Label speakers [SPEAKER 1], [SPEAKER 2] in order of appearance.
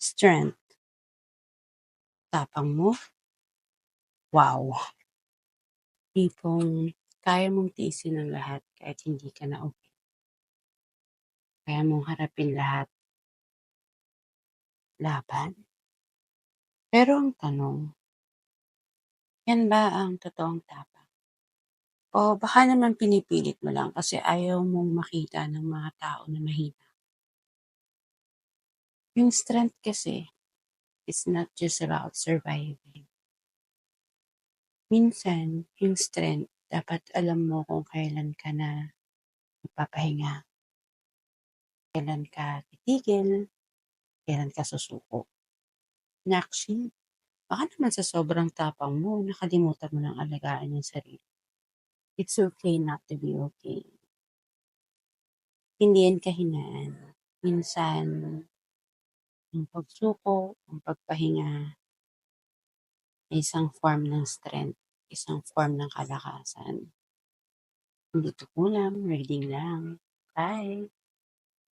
[SPEAKER 1] Strength. Tapang mo, wow. Tipong kaya mong tiisin ang lahat kahit hindi ka na okay. Kaya mong harapin lahat, laban. Pero ang tanong, yan ba ang totoong tapang? O baka naman pinipilit mo lang kasi ayaw mong makita ng mga tao na mahina. Yung strength kasi is not just about surviving. Minsan, yung strength, dapat alam mo kung kailan ka na magpapahinga, kailan ka titigil, kailan ka susuko. And actually, baka naman sa sobrang tapang mo, nakalimutan mo ng alagaan yung sarili. It's okay not to be okay. Hindi yan kahinaan. Minsan, yung pagsuko, ang pagpahinga, ay isang form ng strength, isang form ng kalakasan. Hindi to kulang, reading lang. Bye!